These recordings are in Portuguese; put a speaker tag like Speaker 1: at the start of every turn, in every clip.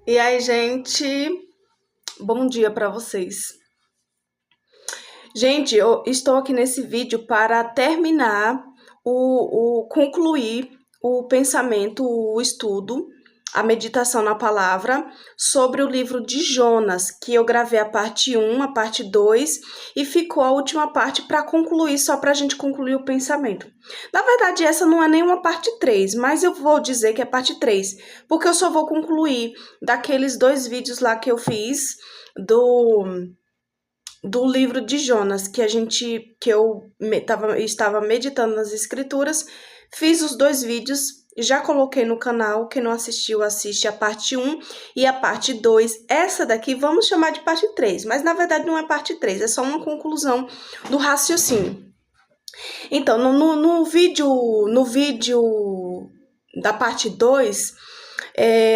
Speaker 1: E aí, gente, bom dia para vocês. Gente, eu estou aqui nesse vídeo para terminar concluir o pensamento, o estudo, a meditação na palavra sobre o livro de Jonas, que eu gravei a parte 1, a parte 2 e ficou a última parte para concluir, só para a gente concluir o pensamento. Na verdade, essa não é nenhuma parte 3, mas eu vou dizer que é parte 3, porque eu só vou concluir daqueles 2 vídeos lá que eu fiz do livro de Jonas, estava meditando nas escrituras, fiz os 2 vídeos, já coloquei no canal, quem não assistiu, assiste a parte 1 e a parte 2. Essa daqui vamos chamar de parte 3, mas na verdade não é parte 3, é só uma conclusão do raciocínio. Então, no vídeo da parte 2,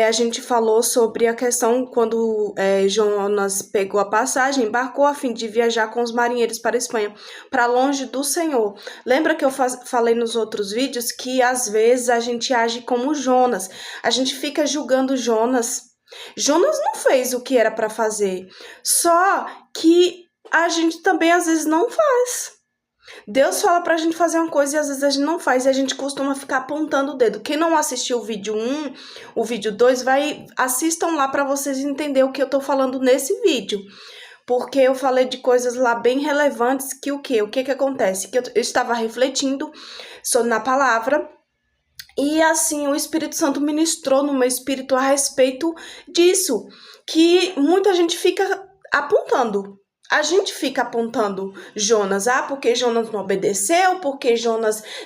Speaker 1: a gente falou sobre a questão quando Jonas pegou a passagem, embarcou a fim de viajar com os marinheiros para a Espanha, para longe do Senhor. Lembra que eu falei nos outros vídeos que às vezes a gente age como Jonas, a gente fica julgando Jonas. Jonas não fez o que era para fazer, só que a gente também às vezes não faz. Deus fala pra gente fazer uma coisa e às vezes a gente não faz e a gente costuma ficar apontando o dedo. Quem não assistiu o vídeo 1, o vídeo 2, assistam lá para vocês entenderem o que eu tô falando nesse vídeo. Porque eu falei de coisas lá bem relevantes que o que acontece? Que eu estava refletindo na palavra e assim o Espírito Santo ministrou no meu espírito a respeito disso, que muita gente fica apontando. A gente fica apontando Jonas, porque Jonas não obedeceu, porque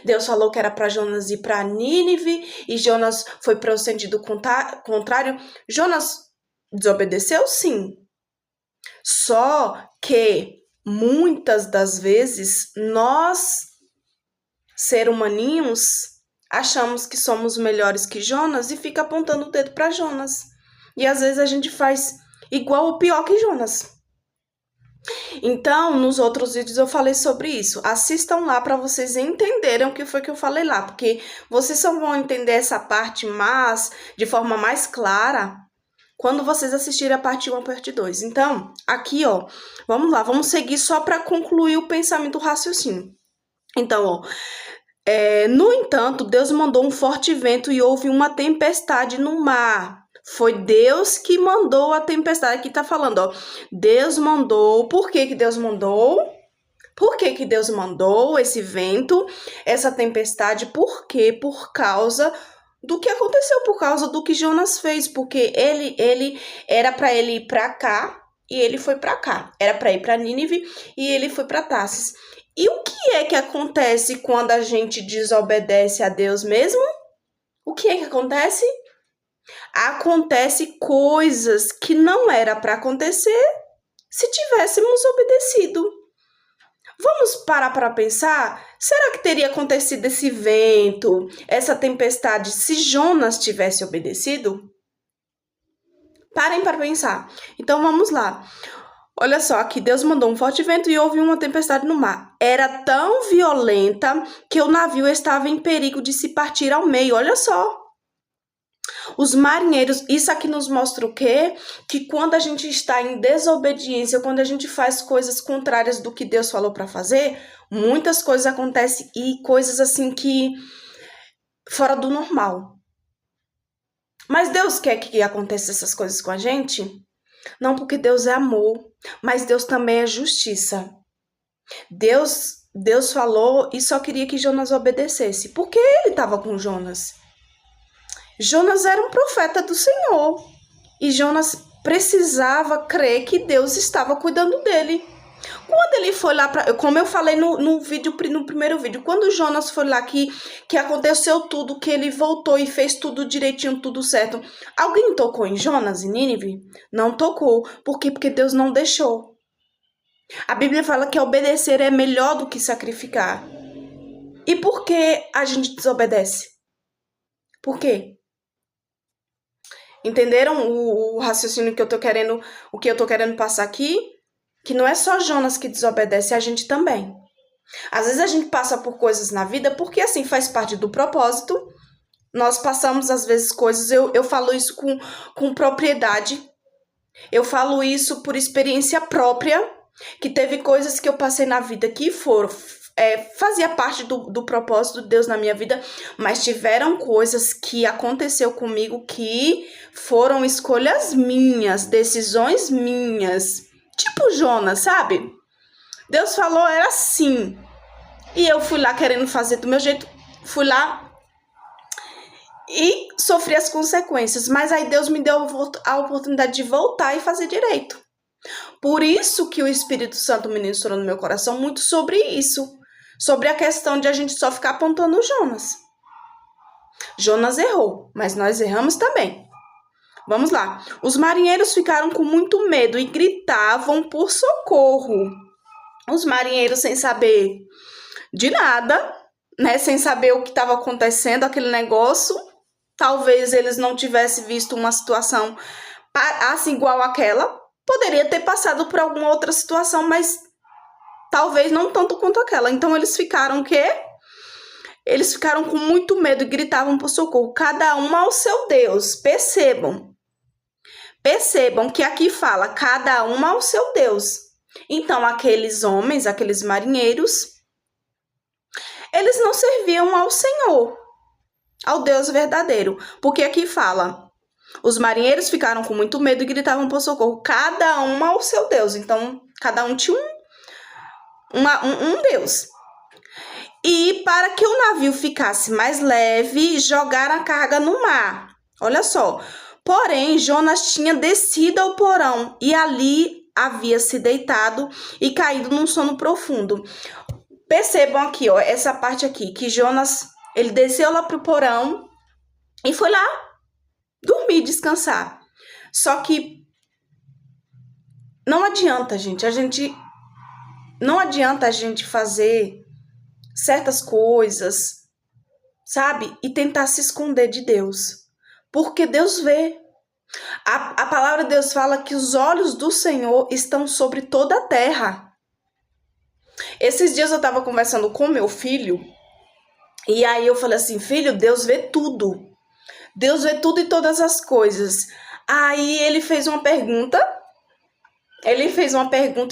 Speaker 1: Deus falou que era para Jonas ir para Nínive e Jonas foi para o sentido contrário. Jonas desobedeceu, sim. Só que muitas das vezes nós, seres humaninhos, achamos que somos melhores que Jonas e fica apontando o dedo para Jonas. E às vezes a gente faz igual ou pior que Jonas. Então, nos outros vídeos eu falei sobre isso. Assistam lá para vocês entenderem o que foi que eu falei lá, porque vocês só vão entender essa parte de forma mais clara quando vocês assistirem a parte 1 e a parte 2. Então, aqui, ó, vamos lá, vamos seguir só para concluir o pensamento do raciocínio. Então, ó, no entanto, Deus mandou um forte vento e houve uma tempestade no mar. Foi Deus que mandou a tempestade. Aqui tá falando, ó. Deus mandou. Por que Deus mandou? Por que Deus mandou esse vento, essa tempestade? Por quê? Por causa do que aconteceu, por causa do que Jonas fez. Porque ele era para ele ir para cá e ele foi para cá. Era para ir para Nínive e ele foi para Tarsis. E o que é que acontece quando a gente desobedece a Deus mesmo? O que é que acontece? Acontece coisas que não era para acontecer se tivéssemos obedecido. Vamos parar para pensar? Será que teria acontecido esse vento, essa tempestade, se Jonas tivesse obedecido? Parem para pensar. Então vamos lá. Olha só, aqui Deus mandou um forte vento e houve uma tempestade no mar. Era tão violenta que o navio estava em perigo de se partir ao meio. Olha só. Os marinheiros, isso aqui nos mostra o quê? Que quando a gente está em desobediência, quando a gente faz coisas contrárias do que Deus falou para fazer, muitas coisas acontecem e coisas assim que fora do normal. Mas Deus quer que aconteça essas coisas com a gente? Não, porque Deus é amor, mas Deus também é justiça. Deus falou e só queria que Jonas obedecesse. Porque ele estava com Jonas. Jonas era um profeta do Senhor. E Jonas precisava crer que Deus estava cuidando dele. Quando ele foi lá, como eu falei no primeiro vídeo, quando Jonas foi lá que aconteceu tudo, que ele voltou e fez tudo direitinho, tudo certo, alguém tocou em Jonas, em Nínive? Não tocou. Por quê? Porque Deus não deixou. A Bíblia fala que obedecer é melhor do que sacrificar. E por que a gente desobedece? Por quê? Entenderam o raciocínio que eu tô querendo, o que eu tô querendo passar aqui? Que não é só Jonas que desobedece, a gente também. Às vezes a gente passa por coisas na vida porque assim faz parte do propósito Nós passamos, às vezes, coisas, eu falo isso com propriedade, eu falo isso por experiência própria, que teve coisas que eu passei na vida que foram, fazia parte do propósito de Deus na minha vida, mas tiveram coisas que aconteceu comigo que foram escolhas minhas, decisões minhas. Tipo Jonas, sabe? Deus falou, era assim. E eu fui lá querendo fazer do meu jeito, fui lá e sofri as consequências. Mas aí Deus me deu a oportunidade de voltar e fazer direito. Por isso que o Espírito Santo ministrou no meu coração muito sobre isso. Sobre a questão de a gente só ficar apontando Jonas. Jonas errou, mas nós erramos também. Vamos lá. Os marinheiros ficaram com muito medo e gritavam por socorro. Os marinheiros sem saber de nada, né? Sem saber o que estava acontecendo, aquele negócio. Talvez eles não tivessem visto uma situação assim igual àquela. Poderia ter passado por alguma outra situação, mas talvez não tanto quanto aquela. Então eles ficaram o quê? Eles ficaram com muito medo e gritavam por socorro. Cada um ao seu Deus. Percebam que aqui fala cada um ao seu Deus. Então aqueles homens, aqueles marinheiros, eles não serviam ao Senhor, ao Deus verdadeiro. Porque aqui fala, os marinheiros ficaram com muito medo e gritavam por socorro. Cada um ao seu Deus. Então cada um tinha um Deus. E para que o navio ficasse mais leve, jogaram a carga no mar. Olha só. Porém, Jonas tinha descido ao porão e ali havia se deitado e caído num sono profundo. Percebam aqui, ó, essa parte aqui, que Jonas, ele desceu lá pro porão e foi lá dormir, descansar. Só que não adianta, não adianta a gente fazer certas coisas, sabe? E tentar se esconder de Deus. Porque Deus vê. A palavra de Deus fala que os olhos do Senhor estão sobre toda a terra. Esses dias eu estava conversando com meu filho. E aí eu falei assim, filho, Deus vê tudo. Deus vê tudo e todas as coisas. Aí ele fez uma pergunta. E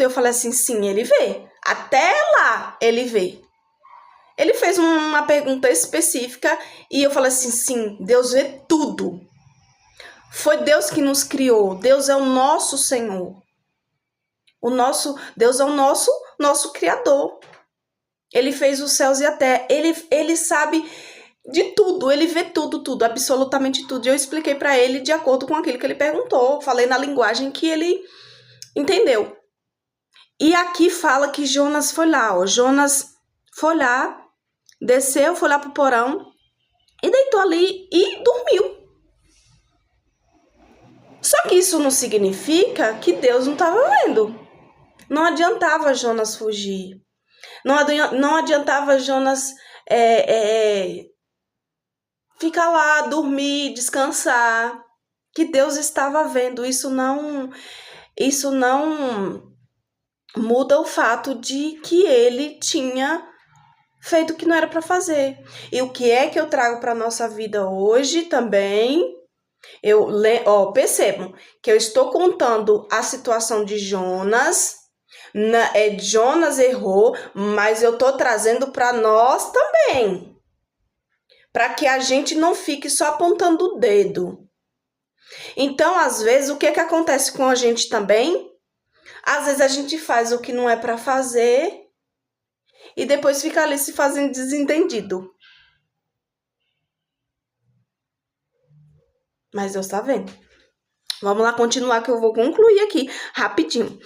Speaker 1: eu falei assim, sim, ele vê. Até lá ele vê. Ele fez uma pergunta específica e eu falei assim, sim, Deus vê tudo. Foi Deus que nos criou. Deus é o nosso Senhor. Deus é o nosso Criador. Ele fez os céus e a terra. Ele sabe de tudo. Ele vê tudo, absolutamente tudo. E eu expliquei para ele de acordo com aquilo que ele perguntou. Falei na linguagem que ele entendeu. E aqui fala que Jonas foi lá, ó. Jonas foi lá, desceu, foi lá pro porão e deitou ali e dormiu. Só que isso não significa que Deus não estava vendo. Não adiantava Jonas fugir. Não adiantava Jonas ficar lá, dormir, descansar. Que Deus estava vendo. Isso não muda o fato de que ele tinha feito o que não era para fazer. E o que é que eu trago para nossa vida hoje também? Percebam que eu estou contando a situação de Jonas. Jonas errou, mas eu estou trazendo para nós também. Para que a gente não fique só apontando o dedo. Então, às vezes, o que acontece com a gente também? Às vezes a gente faz o que não é para fazer e depois fica ali se fazendo desentendido. Mas Deus tá vendo. Vamos lá continuar que eu vou concluir aqui rapidinho.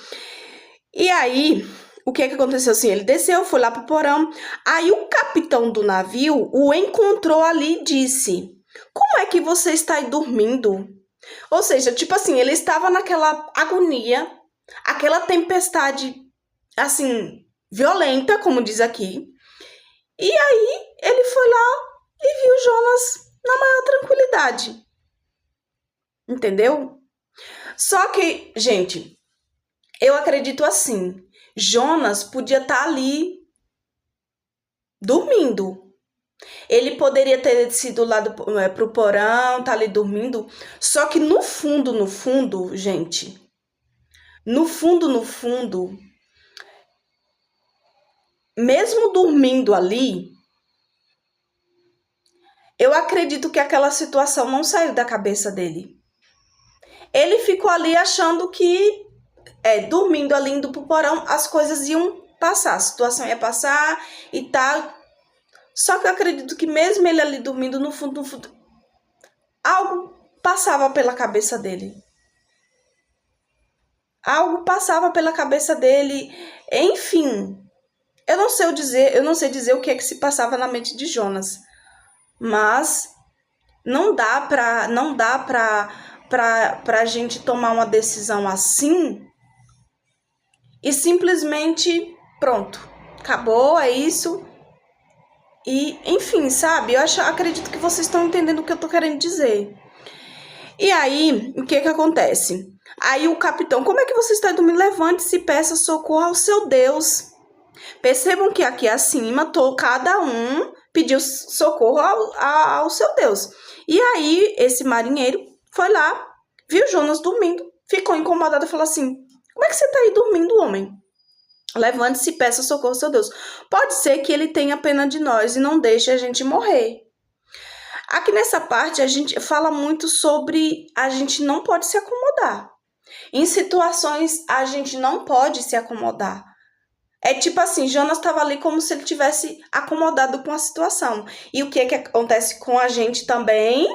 Speaker 1: E aí, o que aconteceu assim? Ele desceu, foi lá pro porão. Aí o capitão do navio o encontrou ali e disse: como é que você está aí dormindo? Ou seja, tipo assim, ele estava naquela agonia, aquela tempestade, assim, violenta, como diz aqui. E aí, ele foi lá e viu Jonas na maior tranquilidade. Entendeu? Só que, gente, eu acredito assim, Jonas podia estar ali dormindo. Ele poderia ter descido lá pro porão, tá ali dormindo. Só que no fundo, gente, no fundo, mesmo dormindo ali, eu acredito que aquela situação não saiu da cabeça dele. Ele ficou ali achando que, dormindo ali, indo pro porão, as coisas iam passar, a situação ia passar e tal. Só que eu acredito que mesmo ele ali dormindo, no fundo, algo passava pela cabeça dele. Algo passava pela cabeça dele. Enfim, eu não sei dizer o que é que se passava na mente de Jonas. Mas não dá pra gente tomar uma decisão assim e simplesmente pronto, acabou, é isso. E, enfim, sabe? Acredito que vocês estão entendendo o que eu tô querendo dizer. E aí, o que acontece? Aí o capitão, como é que você está dormindo? Levante-se e peça socorro ao seu Deus. Percebam que aqui acima, cada um pediu socorro ao seu Deus. E aí, esse marinheiro foi lá, viu Jonas dormindo, ficou incomodado e falou assim: como é que você está aí dormindo, homem? Levante-se e peça socorro ao seu Deus. Pode ser que ele tenha pena de nós e não deixe a gente morrer. Aqui nessa parte, a gente fala muito sobre a gente não pode se acomodar. Em situações, a gente não pode se acomodar. É tipo assim, Jonas estava ali como se ele tivesse acomodado com a situação. E o que acontece com a gente também?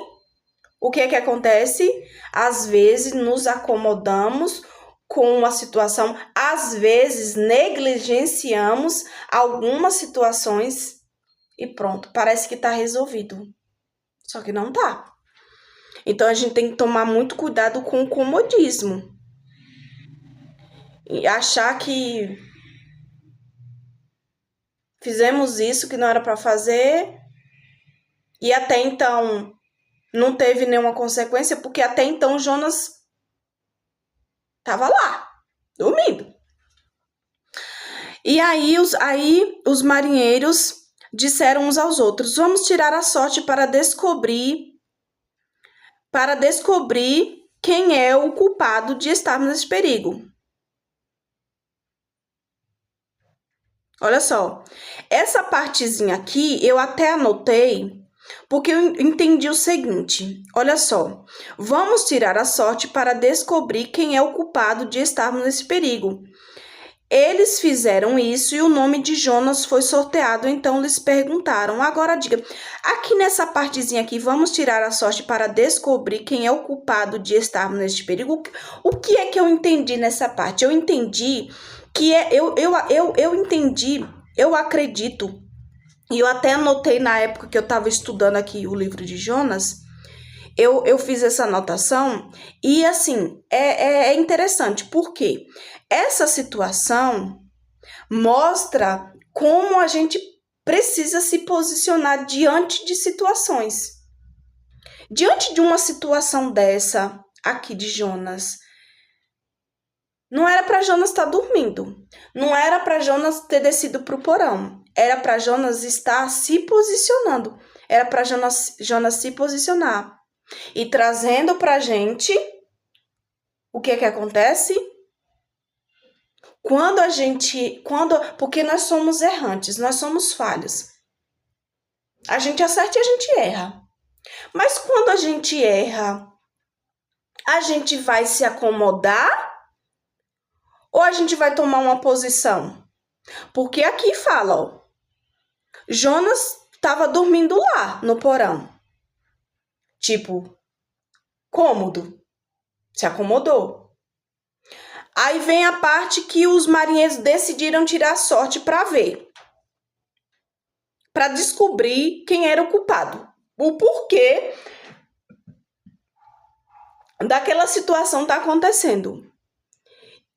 Speaker 1: O que acontece? Às vezes nos acomodamos com uma situação, às vezes negligenciamos algumas situações e pronto, parece que está resolvido. Só que não tá. Então a gente tem que tomar muito cuidado com o comodismo. E achar que fizemos isso que não era para fazer e até então não teve nenhuma consequência, porque até então Jonas estava lá, dormindo. E aí os marinheiros disseram uns aos outros: vamos tirar a sorte para descobrir quem é o culpado de estarmos nesse perigo. Olha só, essa partezinha aqui eu até anotei, porque eu entendi o seguinte, olha só, vamos tirar a sorte para descobrir quem é o culpado de estarmos nesse perigo. Eles fizeram isso e o nome de Jonas foi sorteado, então lhes perguntaram, agora diga, aqui nessa partezinha aqui, vamos tirar a sorte para descobrir quem é o culpado de estarmos nesse perigo. O que é que eu entendi nessa parte? Eu entendi que eu entendi, eu acredito, e eu até anotei na época que eu estava estudando aqui o livro de Jonas, eu fiz essa anotação, e assim, é interessante, porque essa situação mostra como a gente precisa se posicionar diante de situações. Diante de uma situação dessa aqui de Jonas, não era para Jonas estar dormindo, não era para Jonas ter descido para o porão, era para Jonas estar se posicionando, era para Jonas se posicionar e trazendo para a gente o que acontece? Porque nós somos errantes, nós somos falhos. A gente acerta e a gente erra. Mas quando a gente erra, a gente vai se acomodar ou a gente vai tomar uma posição? Porque aqui fala, ó, Jonas estava dormindo lá no porão. Tipo, cômodo. Se acomodou. Aí vem a parte que os marinheiros decidiram tirar sorte para ver. Para descobrir quem era o culpado. O porquê daquela situação tá acontecendo.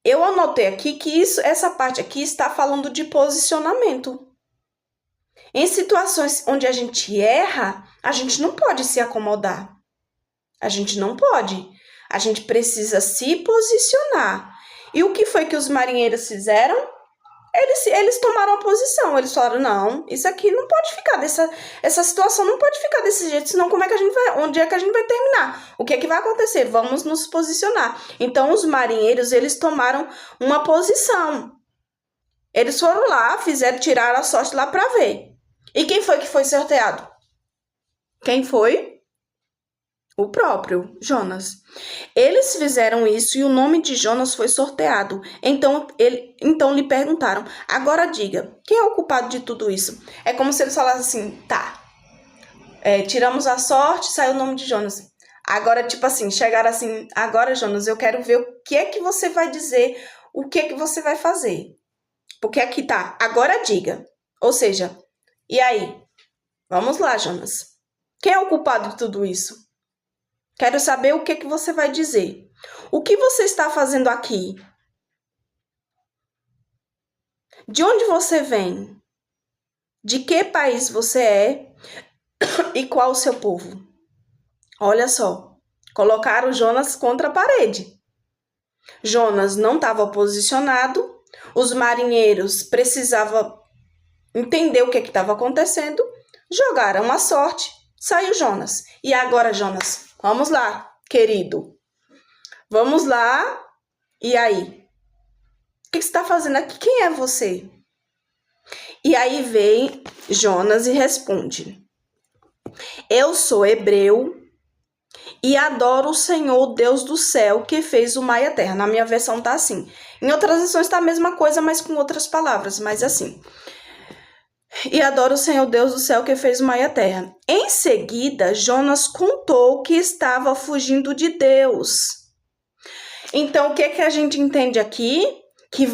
Speaker 1: Eu anotei aqui que essa parte aqui está falando de posicionamento. Em situações onde a gente erra, a gente não pode se acomodar. A gente não pode. A gente precisa se posicionar. E o que foi que os marinheiros fizeram? Eles tomaram a posição, eles falaram, não, isso aqui não pode ficar essa situação não pode ficar desse jeito, senão como é que a gente vai, onde é que a gente vai terminar? O que é que vai acontecer? Vamos nos posicionar. Então, os marinheiros, eles tomaram uma posição. Eles foram lá, tiraram a sorte lá para ver. E quem foi que foi sorteado? Quem foi? O próprio Jonas. Eles fizeram isso e o nome de Jonas foi sorteado. Então lhe perguntaram, agora diga, quem é o culpado de tudo isso? É como se eles falassem assim, tá, tiramos a sorte, saiu o nome de Jonas. Agora, tipo assim, chegaram assim, agora Jonas, eu quero ver o que é que você vai dizer, o que é que você vai fazer. Porque aqui tá, agora diga. Ou seja, e aí? Vamos lá, Jonas. Quem é o culpado de tudo isso? Quero saber o que que você vai dizer. O que você está fazendo aqui? De onde você vem? De que país você é? E qual o seu povo? Olha só, colocaram Jonas contra a parede. Jonas não estava posicionado, os marinheiros precisavam entender o que estava acontecendo, jogaram a sorte, saiu Jonas. E agora, Jonas, vamos lá, querido. Vamos lá, e aí? O que você está fazendo aqui? Quem é você? E aí vem Jonas e responde, eu sou hebreu e adoro o Senhor, Deus do céu, que fez o mar e a terra. Na minha versão tá assim. Em outras versões tá a mesma coisa, mas com outras palavras, mas assim. E adoro o Senhor, Deus do céu, que fez o mar e a terra. Em seguida, Jonas contou que estava fugindo de Deus. Então, o que é que a gente entende aqui? Que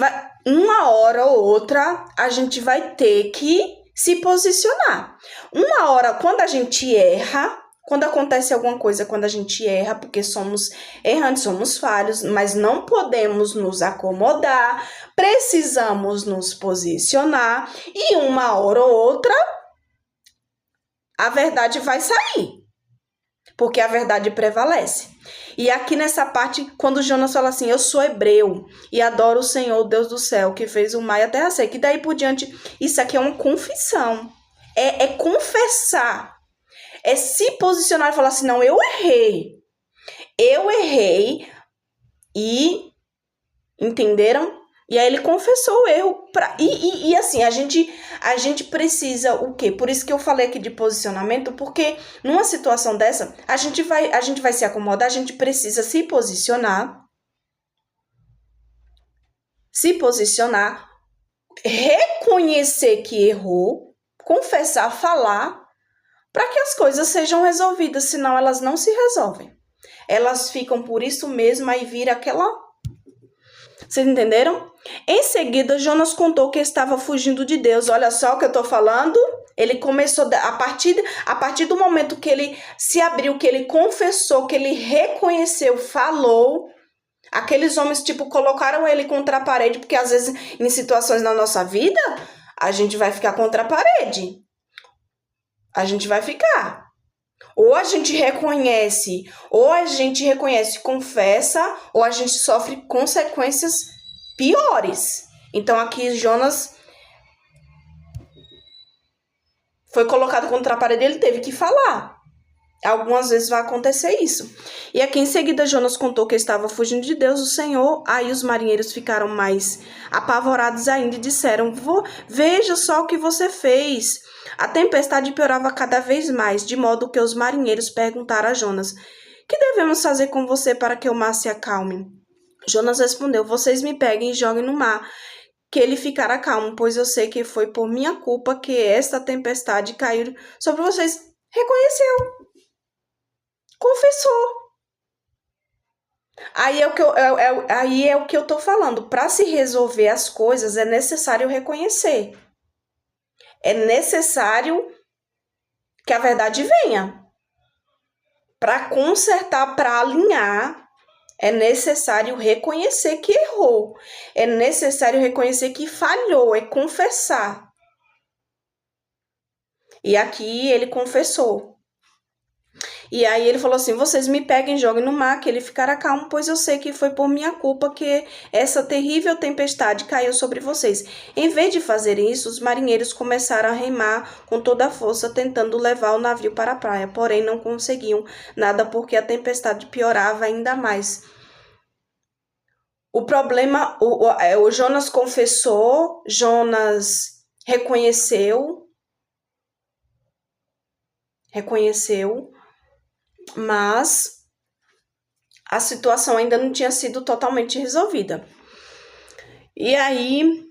Speaker 1: uma hora ou outra, a gente vai ter que se posicionar. Uma hora, quando a gente erra, quando acontece alguma coisa, quando a gente erra, porque somos errantes, somos falhos, mas não podemos nos acomodar, precisamos nos posicionar e uma hora ou outra a verdade vai sair, porque a verdade prevalece. E aqui nessa parte, quando Jonas fala assim, eu sou hebreu e adoro o Senhor, Deus do céu, que fez o mar e a terra seca, e daí por diante, isso aqui é uma confissão, é confessar. É se posicionar e falar assim, não, eu errei e, entenderam? E aí ele confessou o erro, e assim, a gente precisa o quê? Por isso que eu falei aqui de posicionamento, porque numa situação dessa, a gente vai se acomodar, a gente precisa se posicionar, reconhecer que errou, confessar, falar, para que as coisas sejam resolvidas, senão elas não se resolvem. Elas ficam por isso mesmo, aí vira aquela... Vocês entenderam? Em seguida, Jonas contou que estava fugindo de Deus. Olha só o que eu estou falando. Ele começou, a partir do momento que ele se abriu, que ele confessou, que ele reconheceu, falou, aqueles homens, tipo, colocaram ele contra a parede, porque às vezes, em situações na nossa vida, a gente vai ficar contra a parede. A gente vai ficar. Ou a gente reconhece, confessa, ou a gente sofre consequências piores. Então aqui Jonas foi colocado contra a parede, ele teve que falar. Algumas vezes vai acontecer isso. E aqui em seguida Jonas contou que estava fugindo de Deus, o Senhor. Aí os marinheiros ficaram mais apavorados ainda e disseram, veja só o que você fez. A tempestade piorava cada vez mais, de modo que os marinheiros perguntaram a Jonas, que devemos fazer com você para que o mar se acalme? Jonas respondeu, vocês me peguem e joguem no mar, que ele ficará calmo, pois eu sei que foi por minha culpa que esta tempestade caiu sobre vocês. Reconheceu. Confessou. Aí é o que eu tô falando. Para se resolver as coisas, é necessário reconhecer. É necessário que a verdade venha. Para consertar, para alinhar, é necessário reconhecer que errou. É necessário reconhecer que falhou, é confessar. E aqui ele confessou. E aí ele falou assim: vocês me peguem, joguem no mar, que ele ficará calmo, pois eu sei que foi por minha culpa que essa terrível tempestade caiu sobre vocês. Em vez de fazerem isso, os marinheiros começaram a remar com toda a força, tentando levar o navio para a praia, porém não conseguiam nada porque a tempestade piorava ainda mais. O problema, o Jonas confessou, Jonas reconheceu, mas a situação ainda não tinha sido totalmente resolvida. E aí,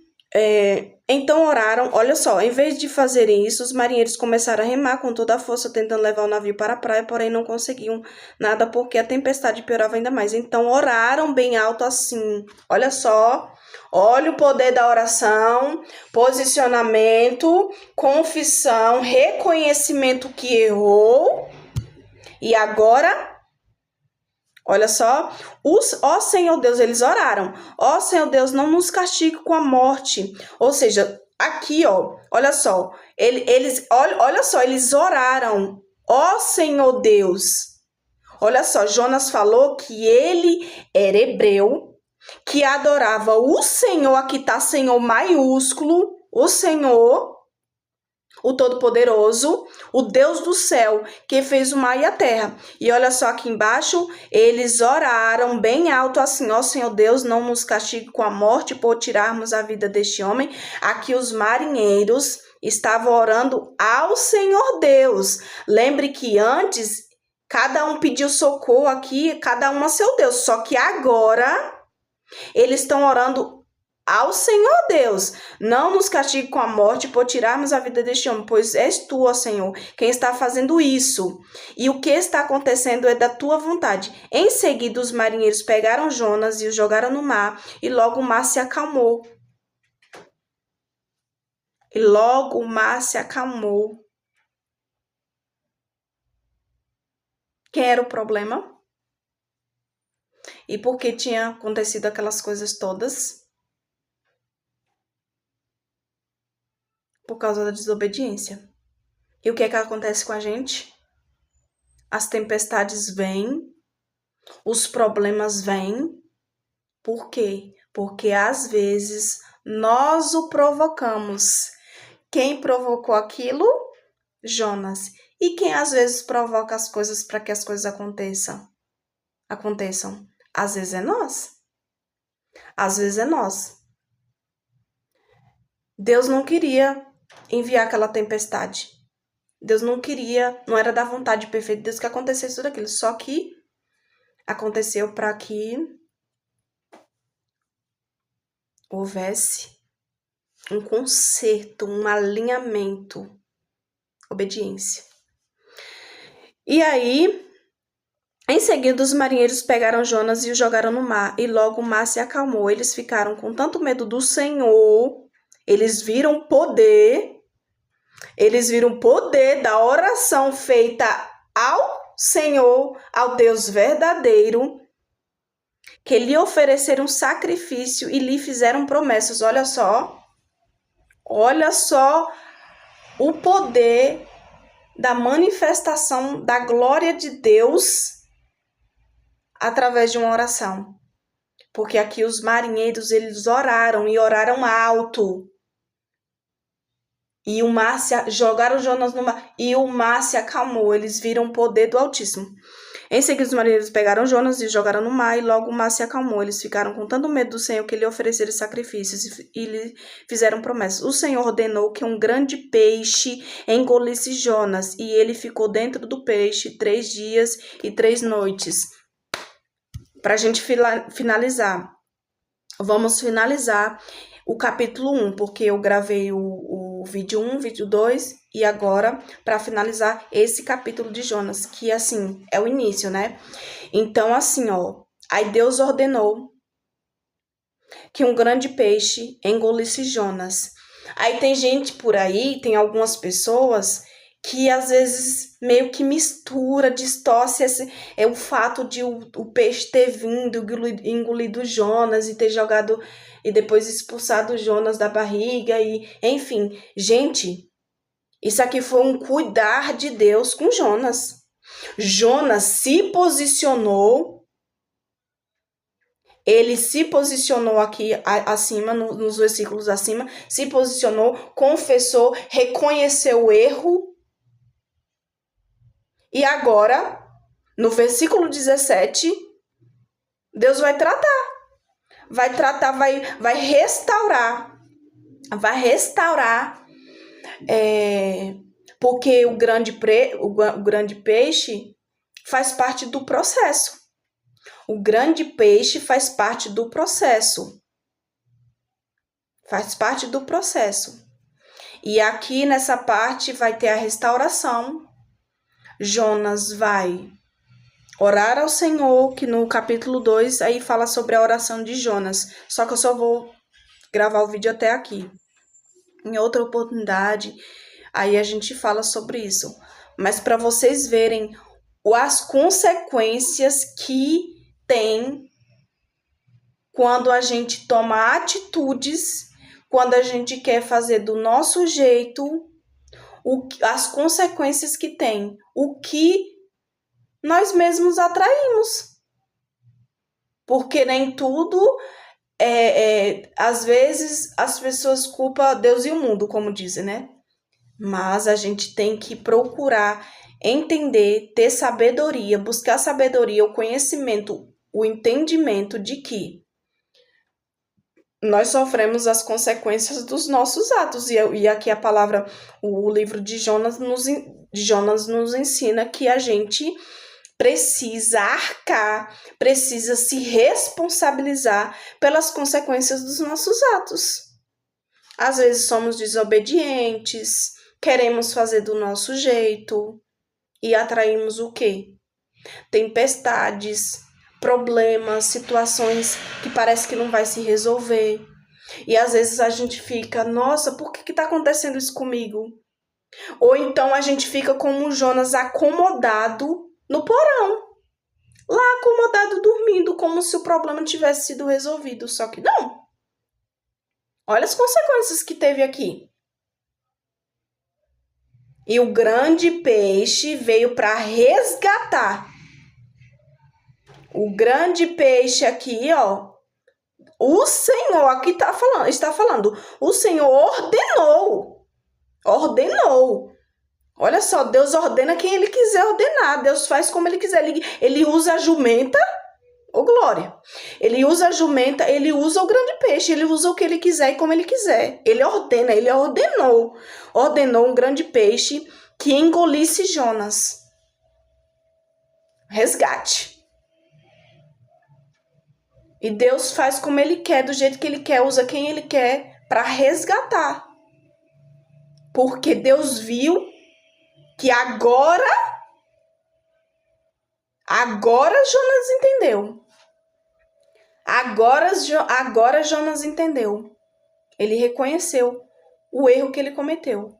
Speaker 1: então oraram, olha só, em vez de fazerem isso, os marinheiros começaram a remar com toda a força, tentando levar o navio para a praia, porém não conseguiam nada porque a tempestade piorava ainda mais. Então oraram bem alto assim, olha só, olha o poder da oração, posicionamento, confissão, reconhecimento que errou, e agora... Olha só, ó Senhor Deus, eles oraram. Ó Senhor Deus, não nos castigue com a morte. Ou seja, aqui, ó, olha só, olha só, eles oraram. Ó Senhor Deus. Olha só, Jonas falou que ele era hebreu, que adorava o Senhor, aqui tá Senhor maiúsculo, o Senhor, o Todo-Poderoso, o Deus do céu, que fez o mar e a terra. E olha só aqui embaixo, eles oraram bem alto assim: ó Senhor Deus, não nos castigue com a morte por tirarmos a vida deste homem. Aqui os marinheiros estavam orando ao Senhor Deus. Lembre que antes, cada um pediu socorro aqui, cada um a seu Deus. Só que agora, eles estão orando ao Senhor Deus, não nos castigue com a morte por tirarmos a vida deste homem, pois és tu, ó Senhor, quem está fazendo isso. E o que está acontecendo é da tua vontade. Em seguida, os marinheiros pegaram Jonas e o jogaram no mar, e logo o mar se acalmou. Quem era o problema? E por que tinha acontecido aquelas coisas todas? Por causa da desobediência. E o que é que acontece com a gente? As tempestades vêm, os problemas vêm. Por quê? Porque às vezes nós o provocamos. Quem provocou aquilo? Jonas. E quem às vezes provoca as coisas para que as coisas aconteçam? Às vezes é nós. Às vezes é nós. Deus não queria enviar aquela tempestade. Deus não queria, não era da vontade perfeita de Deus que acontecesse tudo aquilo. Só que aconteceu para que houvesse um conserto, um alinhamento, obediência. E aí, em seguida, os marinheiros pegaram Jonas e o jogaram no mar, e logo o mar se acalmou. Eles ficaram com tanto medo do Senhor, eles viram o poder da oração feita ao Senhor, ao Deus verdadeiro, que lhe ofereceram sacrifício e lhe fizeram promessas. Olha só o poder da manifestação da glória de Deus através de uma oração. Porque aqui os marinheiros, eles oraram e oraram alto. E o mar jogaram Jonas no mar e o mar se acalmou. Eles viram o poder do Altíssimo. Em seguida, os marinheiros pegaram Jonas e jogaram no mar, e logo o mar se acalmou. Eles ficaram com tanto medo do Senhor que lhe ofereceram sacrifícios e lhe fizeram promessas. O Senhor ordenou que um grande peixe engolisse Jonas, e ele ficou dentro do peixe 3 dias e 3 noites. Para a gente finalizar, vamos finalizar o capítulo 1, porque eu gravei o vídeo 1, vídeo 2, e agora, para finalizar esse capítulo de Jonas, que, assim, é o início, né? Então, assim, ó, aí Deus ordenou que um grande peixe engolisse Jonas. Aí tem gente por aí, tem algumas pessoas que, às vezes, meio que mistura, distorce o fato de o peixe ter vindo, engolido Jonas e ter jogado e depois expulsado Jonas da barriga, e enfim. Gente, isso aqui foi um cuidar de Deus com Jonas. Jonas se posicionou, ele se posicionou aqui acima, nos versículos acima, se posicionou, confessou, reconheceu o erro. E agora, no versículo 17, Deus vai tratar, vai restaurar, porque o grande peixe faz parte do processo. O grande peixe faz parte do processo. Faz parte do processo. E aqui nessa parte vai ter a restauração. Jonas vai orar ao Senhor, que no capítulo 2 aí fala sobre a oração de Jonas. Só que eu só vou gravar o vídeo até aqui. Em outra oportunidade, aí a gente fala sobre isso. Mas para vocês verem as consequências que tem quando a gente toma atitudes, quando a gente quer fazer do nosso jeito, as consequências que tem, o que nós mesmos atraímos. Porque nem tudo, às vezes as pessoas culpam Deus e o mundo, como dizem, né? Mas a gente tem que procurar entender, ter sabedoria, buscar sabedoria, o conhecimento, o entendimento de que nós sofremos as consequências dos nossos atos. E aqui a palavra, o livro de Jonas nos ensina que a gente precisa arcar, precisa se responsabilizar pelas consequências dos nossos atos. Às vezes somos desobedientes, queremos fazer do nosso jeito e atraímos o quê? Tempestades, problemas, situações que parece que não vai se resolver. E às vezes a gente fica, nossa, por que está acontecendo isso comigo? Ou então a gente fica como Jonas, acomodado no porão. Lá acomodado, dormindo, como se o problema tivesse sido resolvido. Só que não. Olha as consequências que teve aqui. E o grande peixe veio para resgatar. O grande peixe aqui, ó, o Senhor aqui está falando, o Senhor ordenou. Olha só, Deus ordena quem Ele quiser ordenar, Deus faz como Ele quiser. Ele usa a jumenta, glória. Ele usa a jumenta, Ele usa o grande peixe, Ele usa o que Ele quiser e como Ele quiser. Ele ordena, Ele ordenou um grande peixe que engolisse Jonas. Resgate. E Deus faz como Ele quer, do jeito que Ele quer, usa quem Ele quer para resgatar. Porque Deus viu que agora Jonas entendeu. Agora Jonas entendeu. Ele reconheceu o erro que ele cometeu.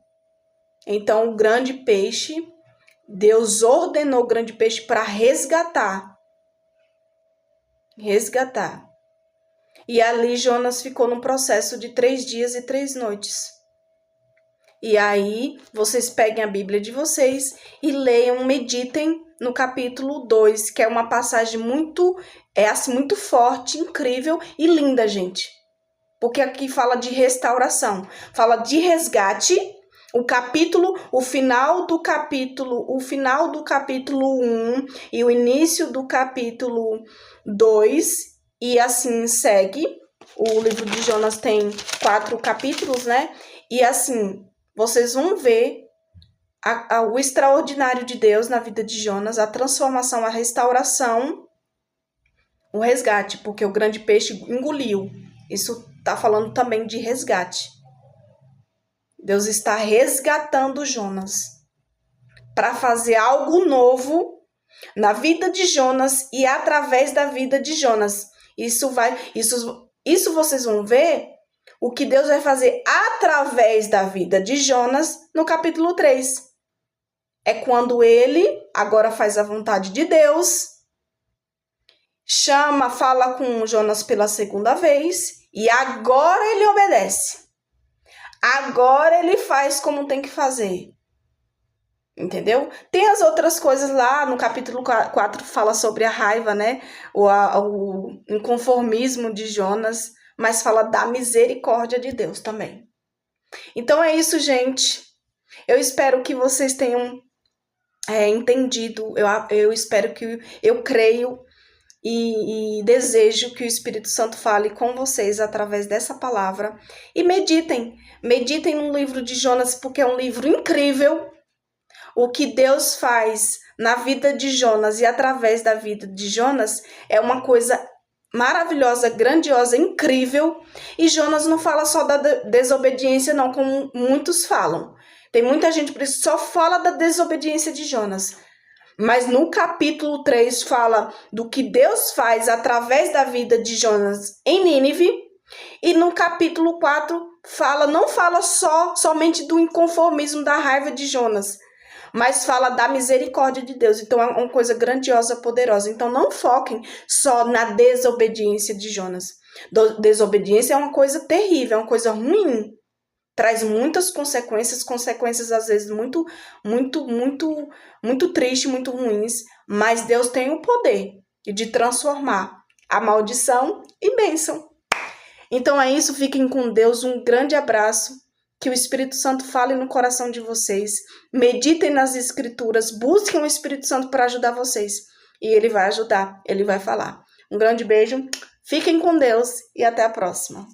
Speaker 1: Então, o grande peixe, Deus ordenou o grande peixe para resgatar. E ali Jonas ficou num processo de 3 dias e 3 noites. E aí, vocês peguem a Bíblia de vocês e leiam, meditem no capítulo 2, que é uma passagem muito forte, incrível e linda, gente. Porque aqui fala de restauração, fala de resgate. O final do capítulo 1 e o início do capítulo 2, e assim segue. O livro de Jonas tem 4 capítulos, né? E assim, vocês vão ver o extraordinário de Deus na vida de Jonas, a transformação, a restauração, o resgate, porque o grande peixe engoliu. Isso está falando também de resgate. Deus está resgatando Jonas para fazer algo novo na vida de Jonas e através da vida de Jonas. Isso vocês vão ver o que Deus vai fazer através da vida de Jonas no capítulo 3. É quando ele agora faz a vontade de Deus, fala com Jonas pela segunda vez e agora ele obedece. Agora ele faz como tem que fazer. Entendeu? Tem as outras coisas lá, no capítulo 4 fala sobre a raiva, né? O inconformismo de Jonas, mas fala da misericórdia de Deus também. Então é isso, gente. Eu espero que vocês tenham entendido. Eu espero que eu creio e desejo que o Espírito Santo fale com vocês através dessa palavra. E meditem. Meditem no livro de Jonas, porque é um livro incrível. O que Deus faz na vida de Jonas e através da vida de Jonas é uma coisa maravilhosa, grandiosa, incrível. E Jonas não fala só da desobediência, não, como muitos falam. Tem muita gente que só fala da desobediência de Jonas. Mas no capítulo 3 fala do que Deus faz através da vida de Jonas em Nínive. E no capítulo 4 não fala somente do inconformismo, da raiva de Jonas, mas fala da misericórdia de Deus. Então é uma coisa grandiosa, poderosa. Então não foquem só na desobediência de Jonas. Desobediência é uma coisa terrível, é uma coisa ruim. Traz muitas consequências às vezes muito tristes, muito ruins. Mas Deus tem o poder de transformar a maldição em bênção. Então é isso, fiquem com Deus, um grande abraço. Que o Espírito Santo fale no coração de vocês, meditem nas Escrituras, busquem o Espírito Santo para ajudar vocês. E ele vai ajudar, ele vai falar. Um grande beijo, fiquem com Deus e até a próxima.